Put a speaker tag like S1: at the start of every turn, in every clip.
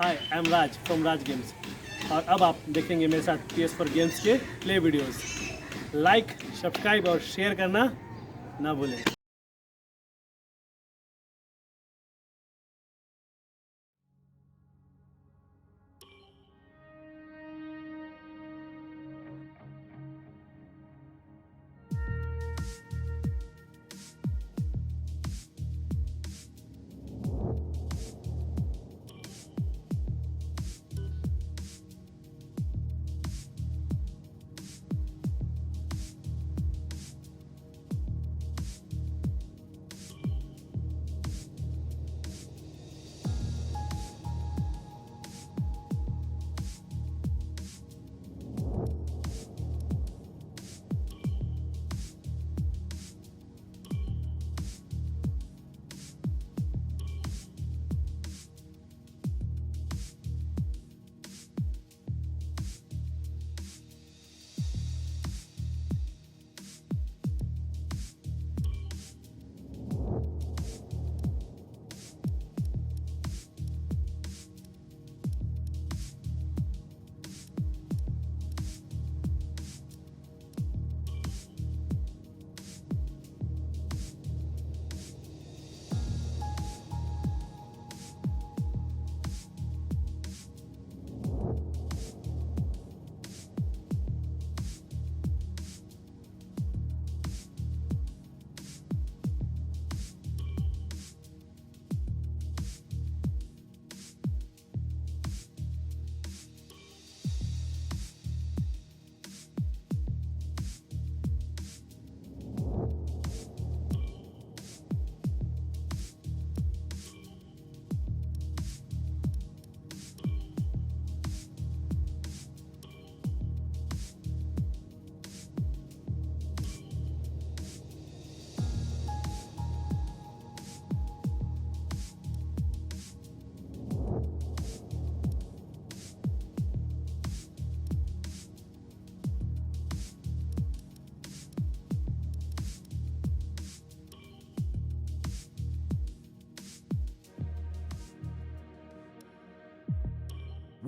S1: Hi I am Raj from Raj games और अब आप देखेंगे मेरे साथ PS4 गेम्स के प्ले वीडियोस। लाइक, सब्सक्राइब और शेयर करना ना भूलें।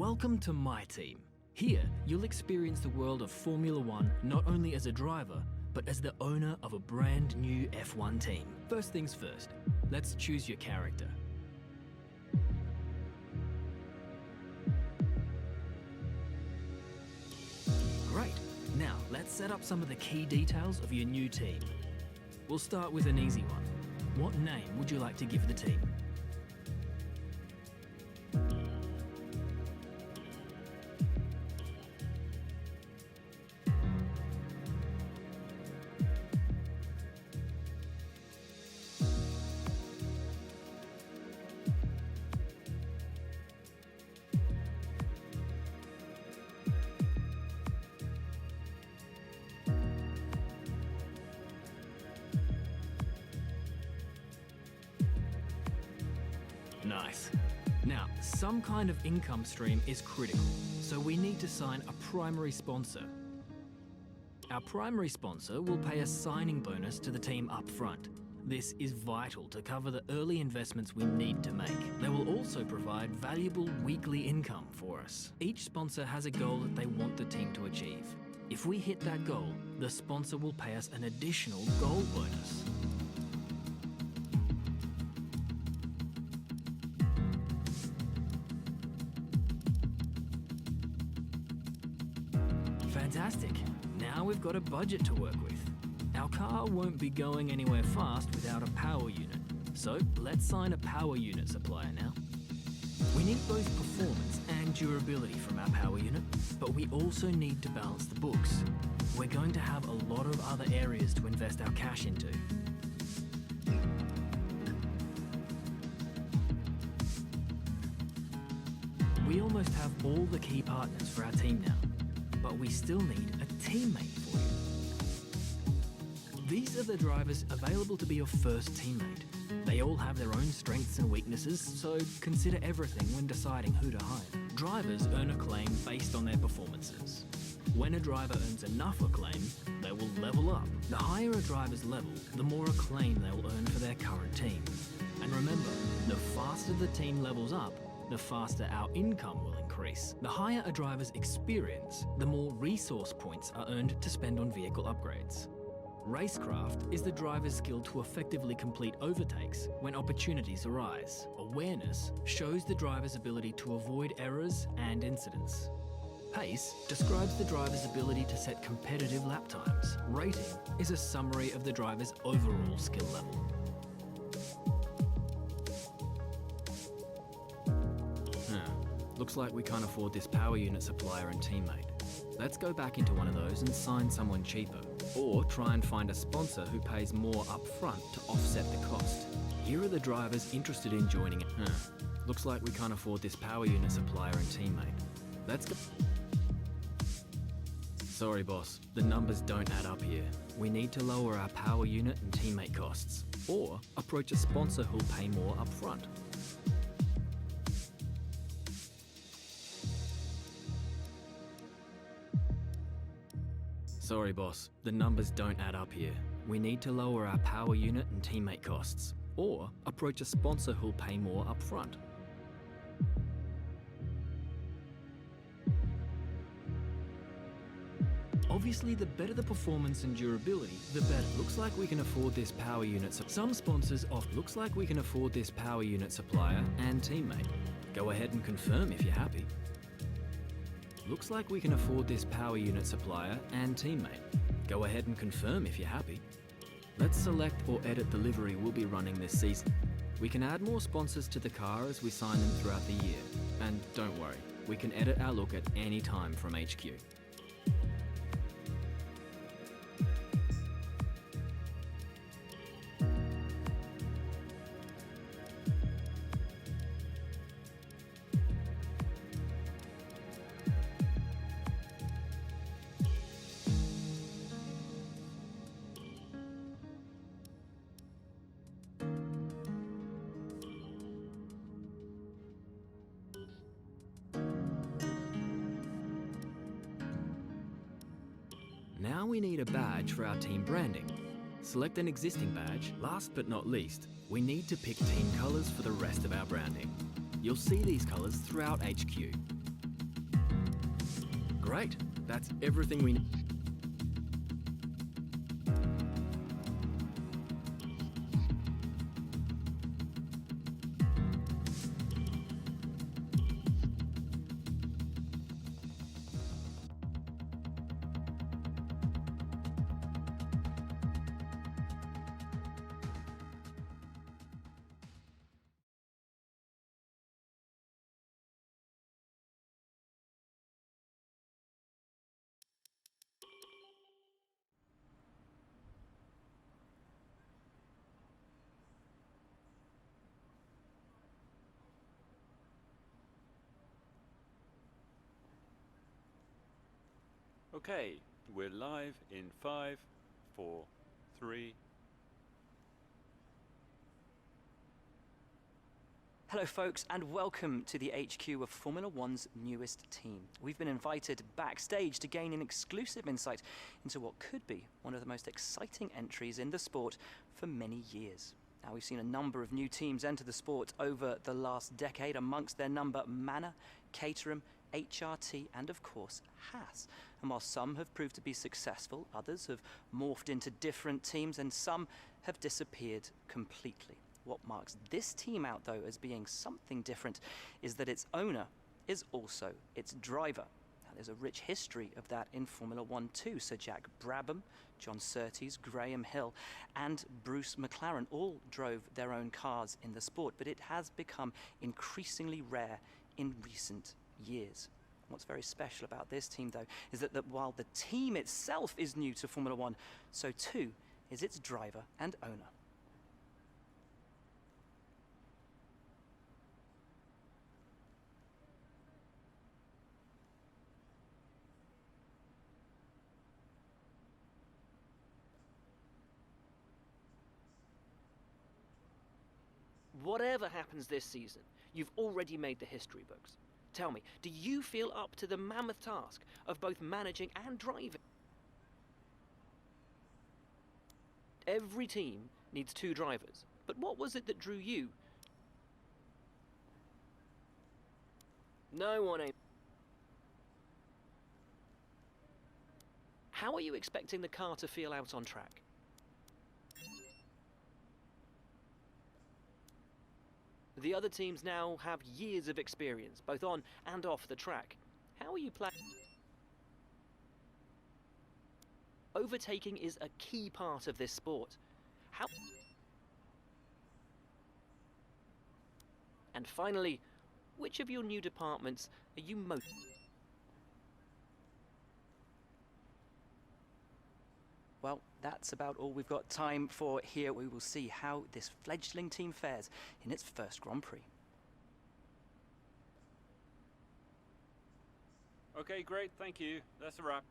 S2: Welcome to my team. Here, you'll experience the world of Formula One not only as a driver, but as the owner of a brand new F1 team. First things first, let's choose your character. Great. Now, let's set up some of the key details of your new team. We'll start with an easy one. What name would you like to give the team? Nice. Now, some kind of income stream is critical, so we need to sign a primary sponsor. Our primary sponsor will pay a signing bonus to the team up front. This is vital to cover the early investments we need to make. They will also provide valuable weekly income for us. Each sponsor has a goal that they want the team to achieve. If we hit that goal, the sponsor will pay us an additional goal bonus. Fantastic. Now we've got a budget to work with. Our car won't be going anywhere fast without a power unit. So let's sign a power unit supplier now. We need both performance and durability from our power unit, but we also need to balance the books. We're going to have a lot of other areas to invest our cash into. We almost have all the key partners for our team now, but we still need a teammate for you. These are the drivers available to be your first teammate. They all have their own strengths and weaknesses, so consider everything when deciding who to hire. Drivers earn acclaim based on their performances. When a driver earns enough acclaim, they will level up. The higher a driver's level, the more acclaim they will earn for their current team. And remember, the faster the team levels up, the faster our income will increase. The higher a driver's experience, the more resource points are earned to spend on vehicle upgrades. Racecraft is the driver's skill to effectively complete overtakes when opportunities arise. Awareness shows the driver's ability to avoid errors and incidents. Pace describes the driver's ability to set competitive lap times. Rating is a summary of the driver's overall skill level. Looks like we can't afford this power unit supplier and teammate. Let's go back into one of those and sign someone cheaper. Or try and find a sponsor who pays more upfront to offset the cost. Here are the drivers interested in joining it. Looks like we can't afford this power unit supplier and teammate. Let's go. Sorry boss, the numbers don't add up here. We need to lower our power unit and teammate costs. Or approach a sponsor who'll pay more upfront. Sorry boss, the numbers don't add up here. We need to lower our power unit and teammate costs. Or approach a sponsor who'll pay more upfront. Obviously, the better the performance and durability, the better. Looks like we can afford this power unit. Some sponsors looks like we can afford this power unit supplier and teammate. Go ahead and confirm if you're happy. Looks like we can afford this power unit supplier and teammate. Go ahead and confirm if you're happy. Let's select or edit the livery we'll be running this season. We can add more sponsors to the car as we sign them throughout the year. And don't worry, we can edit our look at any time from HQ. Now we need a badge for our team branding. Select an existing badge. Last but not least, we need to pick team colors for the rest of our branding. You'll see these colors throughout HQ. Great, that's everything we need.
S3: Okay, we're live in 5, 4, 3.
S4: Hello folks, and welcome to the HQ of Formula One's newest team. We've been invited backstage to gain an exclusive insight into what could be one of the most exciting entries in the sport for many years. Now, we've seen a number of new teams enter the sport over the last decade, amongst their number Manor, Caterham, HRT and of course Haas. And while some have proved to be successful, others have morphed into different teams and some have disappeared completely. What marks this team out though as being something different is that its owner is also its driver. Now, there's a rich history of that in Formula One too. Sir Jack Brabham, John Surtees, Graham Hill and Bruce McLaren all drove their own cars in the sport, but it has become increasingly rare in recent years. What's very special about this team though is that while the team itself is new to Formula One, so too is its driver and owner.
S5: Whatever happens this season, you've already made the history books. Tell me, do you feel up to the mammoth task of both managing and driving? Every team needs 2 drivers, but what was it that drew you? No one ain't. How are you expecting the car to feel out on track? The other teams now have years of experience, both on and off the track. How are you planning? Overtaking is a key part of this sport. How? And finally, which of your new departments are you most...
S4: Well, that's about all we've got time for here. We will see how this fledgling team fares in its first Grand Prix.
S3: Okay, great, thank you. That's a wrap.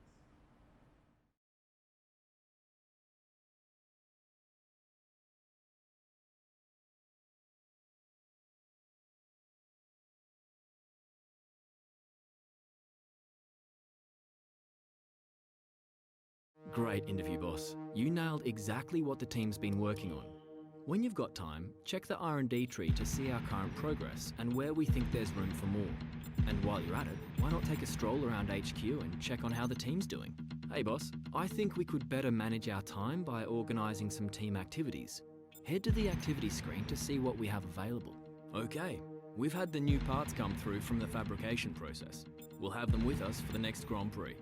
S2: Great interview, boss. You nailed exactly what the team's been working on. When you've got time, check the R&D tree to see our current progress and where we think there's room for more. And while you're at it, why not take a stroll around HQ and check on how the team's doing? Hey boss, I think we could better manage our time by organising some team activities. Head to the activity screen to see what we have available. Okay, we've had the new parts come through from the fabrication process. We'll have them with us for the next Grand Prix.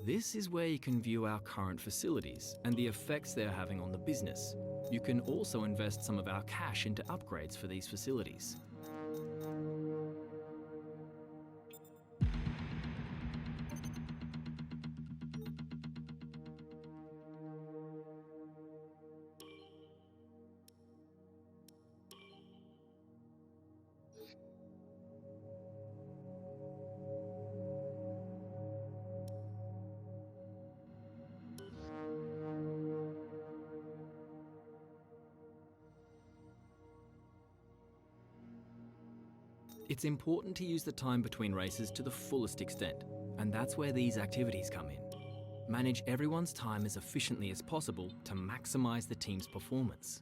S2: This is where you can view our current facilities and the effects they're having on the business. You can also invest some of our cash into upgrades for these facilities. It's important to use the time between races to the fullest extent, and that's where these activities come in. Manage everyone's time as efficiently as possible to maximize the team's performance.